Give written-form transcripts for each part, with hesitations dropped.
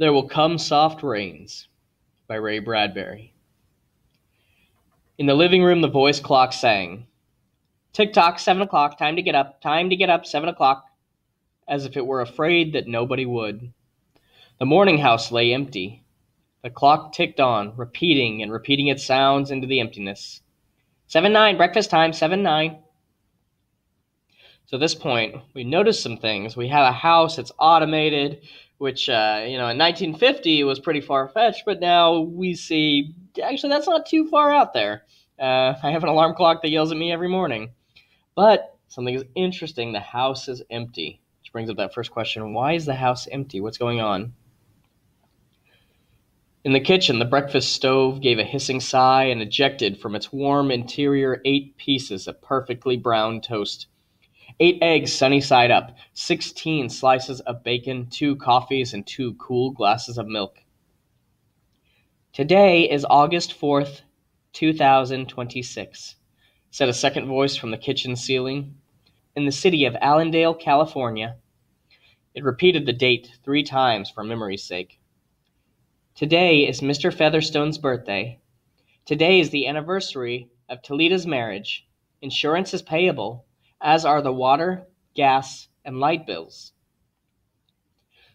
There Will Come Soft Rains by Ray Bradbury. In the living room, the voice clock sang, "Tick-tock, 7 o'clock, time to get up, 7 o'clock," as if it were afraid that nobody would. The morning house lay empty. The clock ticked on, repeating and repeating its sounds into the emptiness. 7-9, breakfast time, 7-9. So at this point, we notice some things. We have a house that's automated, which, in 1950 was pretty far-fetched, but now we see, actually, that's not too far out there. I have an alarm clock that yells at me every morning. But something is interesting. The house is empty, which brings up that first question. Why is the house empty? What's going on? In the kitchen, the breakfast stove gave a hissing sigh and ejected from its warm interior 8 pieces of perfectly browned toast. 8 eggs sunny side up, 16 slices of bacon, 2 coffees, and 2 cool glasses of milk. "Today is August 4th, 2026, said a second voice from the kitchen ceiling. "In the city of Allendale, California." It repeated the date 3 times for memory's sake. "Today is Mr. Featherstone's birthday. Today is the anniversary of Toleda's marriage. Insurance is payable, as are the water, gas, and light bills."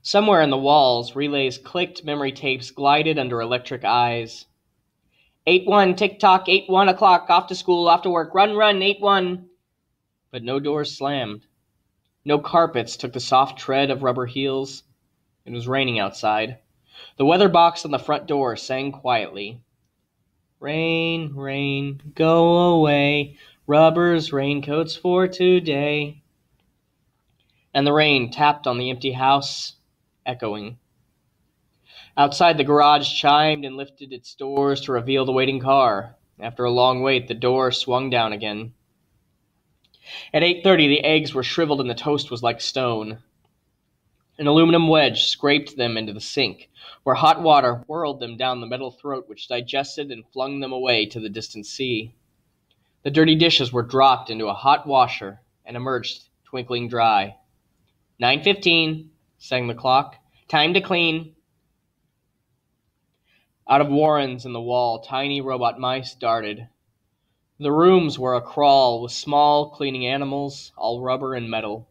Somewhere in the walls, relays clicked, memory tapes glided under electric eyes. 8-1, tick-tock, 8-1 o'clock, off to school, off to work, run, 8-1. But no doors slammed. No carpets took the soft tread of rubber heels. It was raining outside. The weather box on the front door sang quietly. "Rain, rain, go away, rubber's raincoats for today." And the rain tapped on the empty house, echoing. Outside, the garage chimed and lifted its doors to reveal the waiting car. After a long wait, the door swung down again. At 8:30, the eggs were shriveled and the toast was like stone. An aluminum wedge scraped them into the sink, where hot water whirled them down the metal throat which digested and flung them away to the distant sea. The dirty dishes were dropped into a hot washer and emerged twinkling dry. 9:15, sang the clock. "Time to clean." Out of warrens in the wall, tiny robot mice darted. The rooms were a-crawl with small, cleaning animals, all rubber and metal.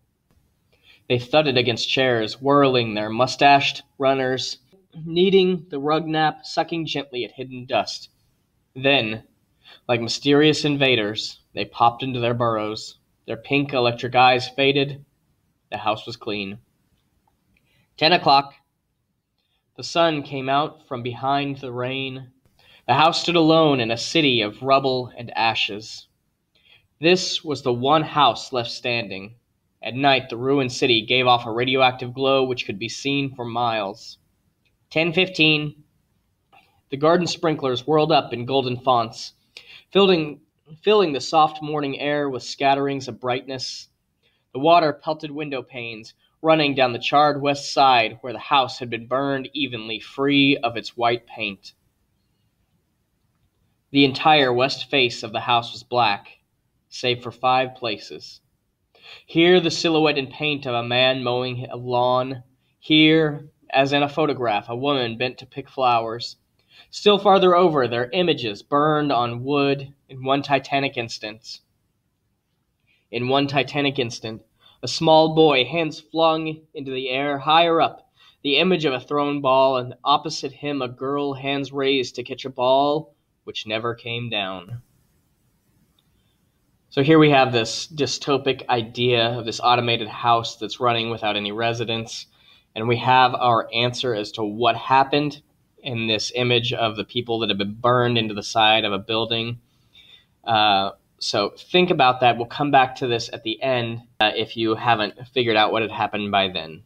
They thudded against chairs, whirling their mustached runners, kneading the rug nap, sucking gently at hidden dust. Then, like mysterious invaders, they popped into their burrows. Their pink electric eyes faded. The house was clean. 10 o'clock. The sun came out from behind the rain. The house stood alone in a city of rubble and ashes. This was the one house left standing. At night, the ruined city gave off a radioactive glow which could be seen for miles. 10:15. The garden sprinklers whirled up in golden fonts, filling the soft morning air with scatterings of brightness. The water pelted window panes, running down the charred west side where the house had been burned evenly free of its white paint. The entire west face of the house was black, save for 5 places. Here, the silhouette and paint of a man mowing a lawn. Here, as in a photograph, a woman bent to pick flowers. Still farther over, their images burned on wood in one titanic instant. In one titanic instant, a small boy, hands flung into the air, higher up, the image of a thrown ball, and opposite him a girl, hands raised to catch a ball which never came down. So here we have this dystopic idea of this automated house that's running without any residents, and we have our answer as to what happened in this image of the people that have been burned into the side of a building. So think about that. We'll come back to this at the end if you haven't figured out what had happened by then.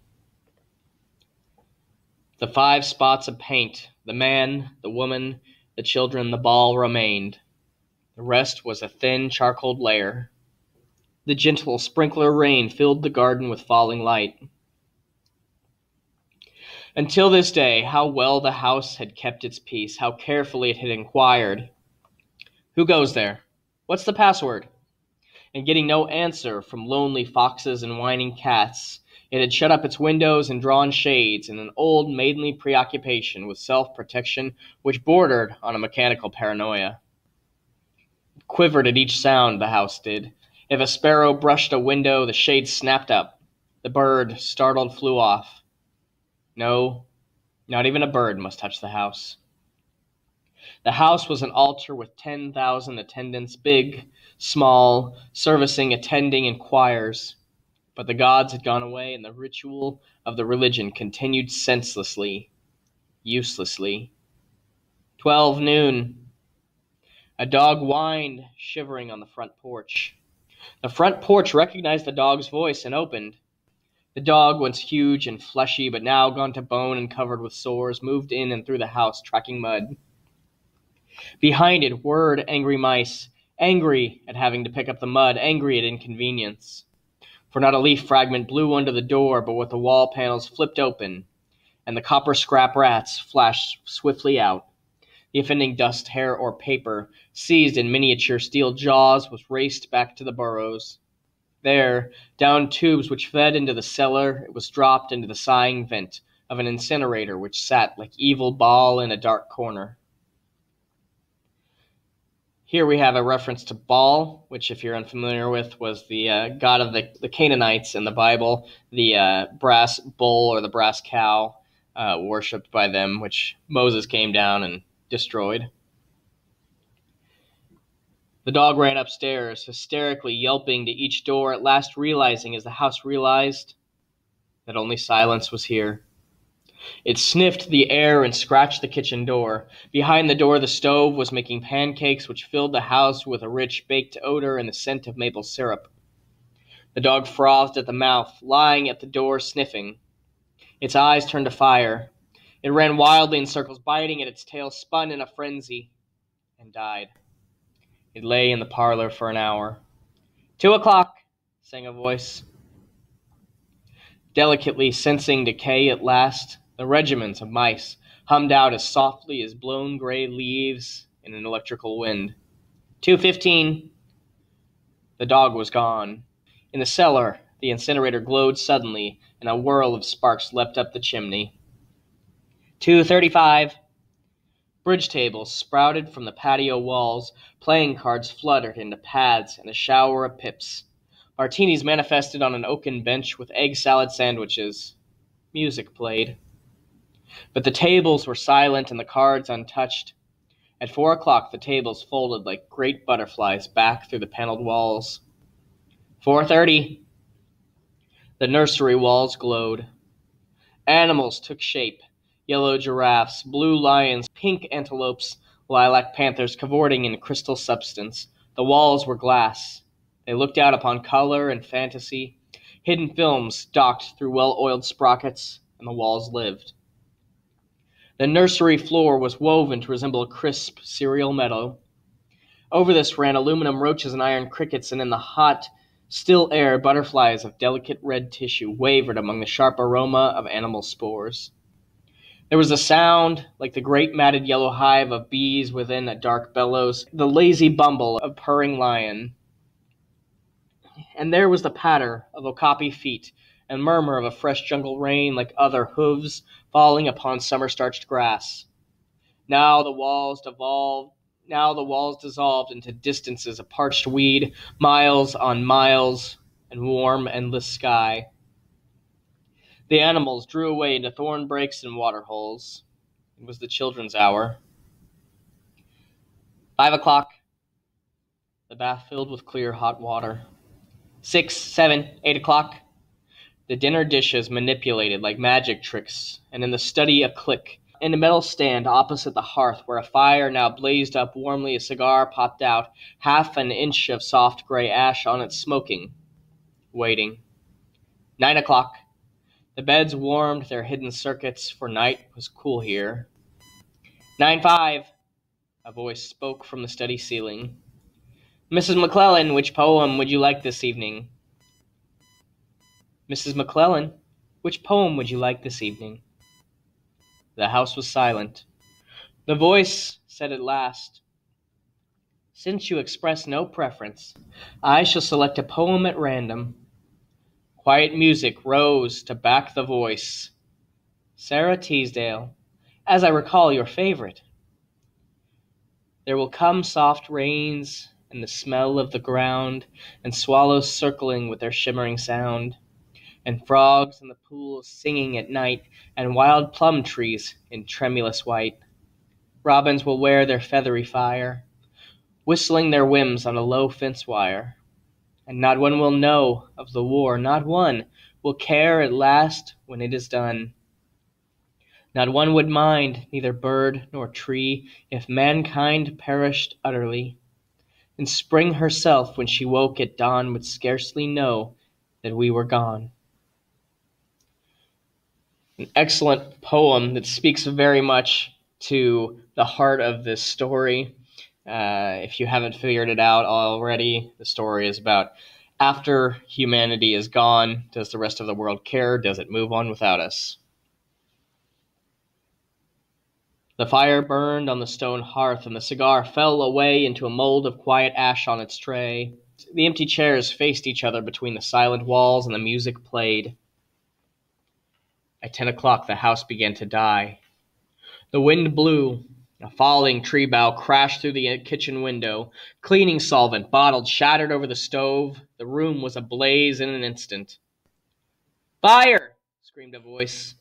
The 5 spots of paint, the man, the woman, the children, the ball remained. The rest was a thin charcoal layer. The gentle sprinkler rain filled the garden with falling light. Until this day, how well the house had kept its peace, how carefully it had inquired, "Who goes there? What's the password?" And getting no answer from lonely foxes and whining cats, It had shut up its windows and drawn shades in an old maidenly preoccupation with self-protection which bordered on a mechanical paranoia. It quivered at each sound, the house did. If a sparrow brushed a window, the shade snapped up. The bird, startled, flew off. No, not even a bird must touch the house. The house was an altar with 10,000 attendants, big, small, servicing, attending in choirs. But the gods had gone away, and the ritual of the religion continued senselessly, uselessly. 12 noon. A dog whined, shivering on the front porch. The front porch recognized the dog's voice and opened. The dog, once huge and fleshy, but now gone to bone and covered with sores, moved in and through the house, tracking mud. Behind it whirred angry mice, angry at having to pick up the mud, angry at inconvenience. For not a leaf fragment blew under the door, but with the wall panels flipped open, and the copper scrap rats flashed swiftly out. The offending dust, hair, or paper, seized in miniature steel jaws, was raced back to the burrows. There, down tubes which fed into the cellar, it was dropped into the sighing vent of an incinerator which sat like evil Baal in a dark corner. Here we have a reference to Baal, which, if you're unfamiliar with, was the god of the Canaanites in the Bible, the brass bull or the brass cow worshipped by them, which Moses came down and destroyed. The dog ran upstairs, hysterically yelping to each door, at last realizing, as the house realized, that only silence was here. It sniffed the air and scratched the kitchen door. Behind the door, the stove was making pancakes which filled the house with a rich baked odor and the scent of maple syrup. The dog frothed at the mouth, lying at the door sniffing. Its eyes turned to fire. It ran wildly in circles, biting at its tail, spun in a frenzy, and died. It lay in the parlor for an hour. 2 o'clock, sang a voice. Delicately sensing decay at last, the regiments of mice hummed out as softly as blown gray leaves in an electrical wind. 2:15. The dog was gone. In the cellar, the incinerator glowed suddenly, and a whirl of sparks leapt up the chimney. 2:35. Bridge tables sprouted from the patio walls, playing cards fluttered into pads, and a shower of pips. Martinis manifested on an oaken bench with egg salad sandwiches. Music played. But the tables were silent and the cards untouched. At 4 o'clock, the tables folded like great butterflies back through the paneled walls. 4:30. The nursery walls glowed. Animals took shape. Yellow giraffes, blue lions, pink antelopes, lilac panthers cavorting in crystal substance. The walls were glass. They looked out upon color and fantasy. Hidden films docked through well-oiled sprockets, and the walls lived. The nursery floor was woven to resemble a crisp cereal meadow. Over this ran aluminum roaches and iron crickets, and in the hot, still air, butterflies of delicate red tissue wavered among the sharp aroma of animal spores. There was a sound like the great matted yellow hive of bees within a dark bellows, the lazy bumble of purring lion. And there was the patter of okapi feet and murmur of a fresh jungle rain like other hooves falling upon summer-starched grass. Now the walls dissolved into distances of parched weed, miles on miles, and warm, endless sky. The animals drew away into thorn breaks and water holes. It was the children's hour. 5 o'clock. The bath filled with clear hot water. 6, 7, 8 o'clock. The dinner dishes manipulated like magic tricks, and in the study a click. In a metal stand opposite the hearth, where a fire now blazed up warmly, a cigar popped out, half an inch of soft gray ash on it, smoking, waiting. 9 o'clock. The beds warmed their hidden circuits, for night was cool here. 9:05. A voice spoke from the study ceiling. Mrs. McClellan, which poem would you like this evening? Mrs. McClellan, which poem would you like this evening? The house was silent. The voice said at last, Since you express no preference, I shall select a poem at random. Quiet music rose to back the voice. Sarah Teasdale, as I recall your favorite. There will come soft rains, and the smell of the ground, and swallows circling with their shimmering sound, and frogs in the pools singing at night, and wild plum trees in tremulous white. Robins will wear their feathery fire, whistling their whims on a low fence wire, and not one will know of the war, not one will care at last when it is done. Not one would mind, neither bird nor tree, if mankind perished utterly. And spring herself, when she woke at dawn, would scarcely know that we were gone. An excellent poem that speaks very much to the heart of this story. If you haven't figured it out already, the story is about after humanity is gone, does the rest of the world care? Does it move on without us? The fire burned on the stone hearth, and the cigar fell away into a mold of quiet ash on its tray. The empty chairs faced each other between the silent walls, and the music played. At 10 o'clock, the house began to die. The wind blew. A falling tree bough crashed through the kitchen window. Cleaning solvent, bottled, shattered over the stove. The room was ablaze in an instant. "Fire!" screamed a voice.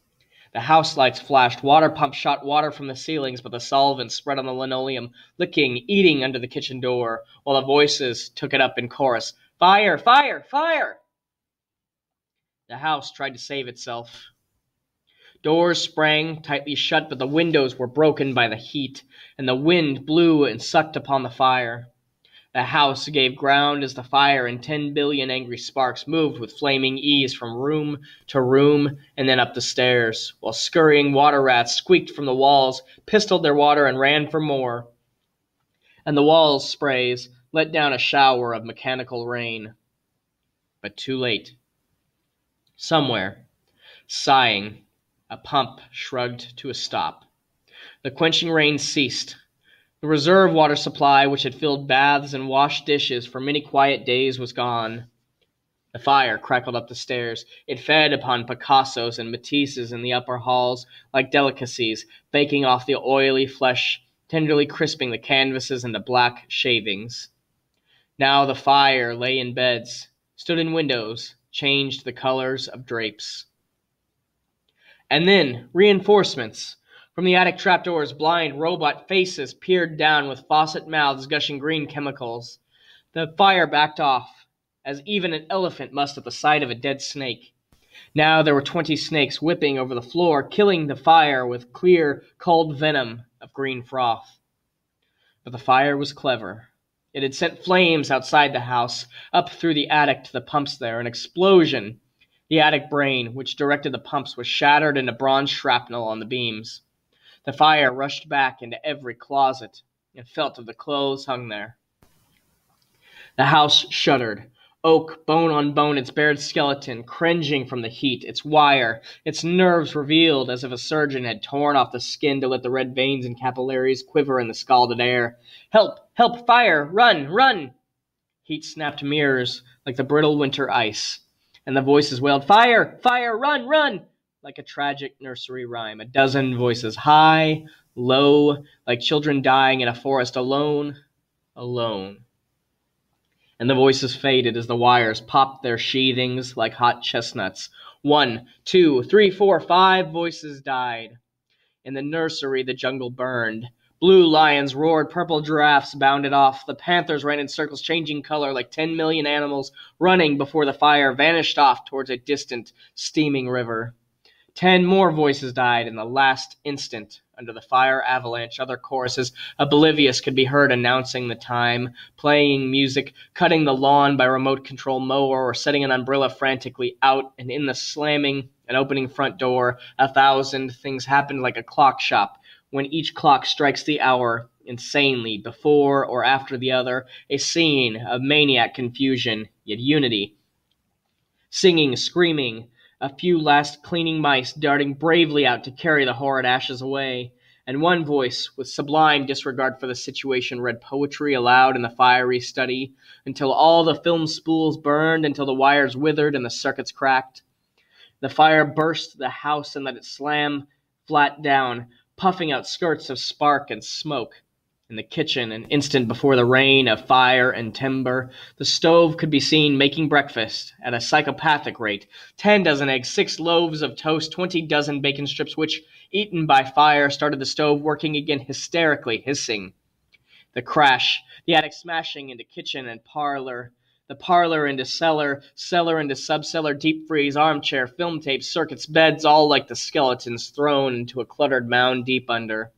The house lights flashed. Water pumps shot water from the ceilings, but the solvent spread on the linoleum, licking, eating under the kitchen door, while the voices took it up in chorus. "Fire! Fire! Fire!" The house tried to save itself. Doors sprang tightly shut, but the windows were broken by the heat, and the wind blew and sucked upon the fire. The house gave ground as the fire and 10 billion angry sparks moved with flaming ease from room to room and then up the stairs, while scurrying water rats squeaked from the walls, pistoled their water, and ran for more. And the walls' sprays let down a shower of mechanical rain. But too late. Somewhere, sighing, a pump shrugged to a stop. The quenching rain ceased. The reserve water supply, which had filled baths and washed dishes for many quiet days, was gone. The fire crackled up the stairs. It fed upon Picassos and Matisses in the upper halls like delicacies, baking off the oily flesh, tenderly crisping the canvases into black shavings. Now the fire lay in beds, stood in windows, changed the colors of drapes. And then reinforcements. From the attic trapdoors, blind robot faces peered down with faucet mouths gushing green chemicals. The fire backed off, as even an elephant must at the sight of a dead snake. Now there were 20 snakes whipping over the floor, killing the fire with clear, cold venom of green froth. But the fire was clever. It had sent flames outside the house, up through the attic to the pumps there, an explosion. The attic brain, which directed the pumps, was shattered into bronze shrapnel on the beams. The fire rushed back into every closet and felt of the clothes hung there. The house shuddered, oak, bone on bone, its bared skeleton, cringing from the heat, its wire, its nerves revealed as if a surgeon had torn off the skin to let the red veins and capillaries quiver in the scalded air. "Help! Help! Fire! Run! Run!" Heat snapped mirrors like the brittle winter ice, and the voices wailed, "Fire! Fire! Run! Run!" like a tragic nursery rhyme, a dozen voices, high, low, like children dying in a forest, alone, alone. And the voices faded as the wires popped their sheathings like hot chestnuts. 1, 2, 3, 4, 5 voices died. In the nursery, the jungle burned. Blue lions roared, purple giraffes bounded off. The panthers ran in circles, changing color like 10 million animals running before the fire vanished off towards a distant, steaming river. 10 more voices died in the last instant under the fire avalanche. Other choruses, oblivious, could be heard announcing the time, playing music, cutting the lawn by remote control mower, or setting an umbrella frantically out, and in the slamming and opening front door, 1,000 things happened like a clock shop, when each clock strikes the hour insanely, before or after the other, a scene of maniac confusion, yet unity. Singing, screaming, a few last cleaning mice darting bravely out to carry the horrid ashes away, And one voice, with sublime disregard for the situation, read poetry aloud in the fiery study, until all the film spools burned, until the wires withered and the circuits cracked. The fire burst the house and let it slam flat down, puffing out skirts of spark and smoke. In the kitchen, an instant before the rain of fire and timber, the stove could be seen making breakfast at a psychopathic rate. 10 dozen eggs, 6 loaves of toast, 20 dozen bacon strips, which, eaten by fire, started the stove working again, hysterically hissing. The crash, the attic smashing into kitchen and parlor, the parlor into cellar, cellar into subcellar, deep freeze, armchair, film tape, circuits, beds, all like the skeletons thrown into a cluttered mound deep under.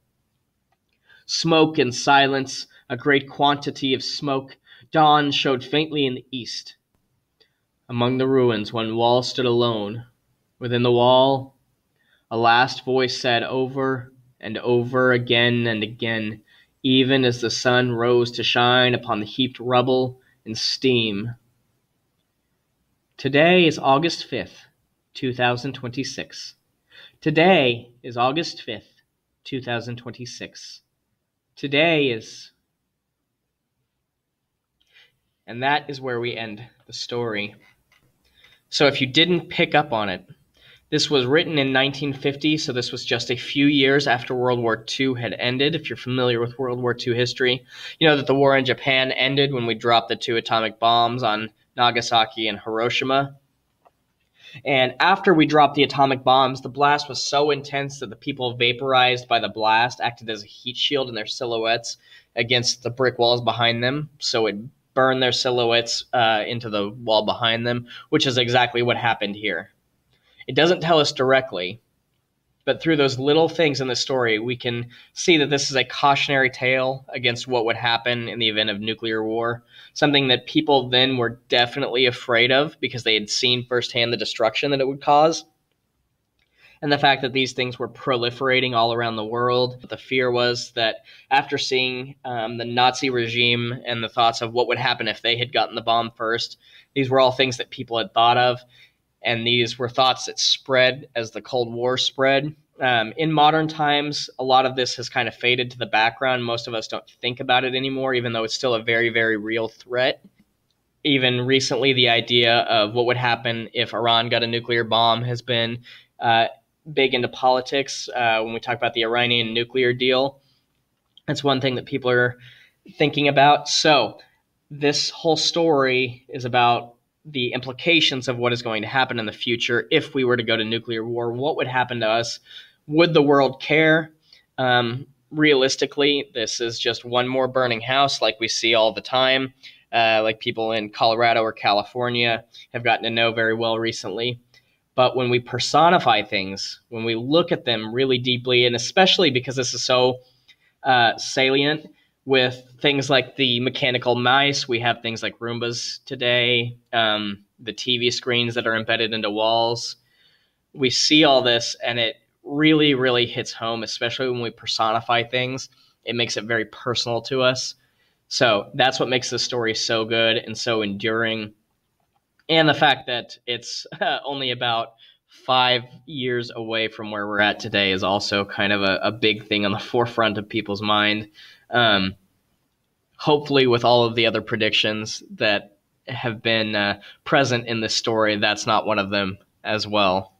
Smoke and silence, a great quantity of smoke. Dawn showed faintly in the east. Among the ruins, one wall stood alone. Within the wall, a last voice said over and over again and again, even as the sun rose to shine upon the heaped rubble and steam. Today is August 5th, 2026. Today is August 5th, 2026. Today is... And that is where we end the story. So if you didn't pick up on it, this was written in 1950, so this was just a few years after World War II had ended. If you're familiar with World War II history, you know that the war in Japan ended when we dropped the 2 atomic bombs on Nagasaki and Hiroshima. And after we dropped the atomic bombs, the blast was so intense that the people vaporized by the blast acted as a heat shield in their silhouettes against the brick walls behind them. So it burned their silhouettes into the wall behind them, which is exactly what happened here. It doesn't tell us directly, but through those little things in the story, we can see that this is a cautionary tale against what would happen in the event of nuclear war, something that people then were definitely afraid of because they had seen firsthand the destruction that it would cause. And the fact that these things were proliferating all around the world. The fear was that after seeing the Nazi regime and the thoughts of what would happen if they had gotten the bomb first, these were all things that people had thought of. And these were thoughts that spread as the Cold War spread. In modern times, a lot of this has kind of faded to the background. Most of us don't think about it anymore, even though it's still a very, very real threat. Even recently, the idea of what would happen if Iran got a nuclear bomb has been big into politics. When we talk about the Iranian nuclear deal, that's one thing that people are thinking about. So this whole story is about the implications of what is going to happen in the future if we were to go to nuclear war. What would happen to us? Would the world care? Realistically, this is just one more burning house like we see all the time, like people in Colorado or California have gotten to know very well recently. But when we personify things, when we look at them really deeply, and especially because this is so salient, with things like the mechanical mice, we have things like Roombas today, the TV screens that are embedded into walls. We see all this, and it really, really hits home, especially when we personify things. It makes it very personal to us. So that's what makes this story so good and so enduring. And the fact that it's only about 5 years away from where we're at today is also kind of a big thing on the forefront of people's mind. Hopefully with all of the other predictions that have been present in this story, that's not one of them as well.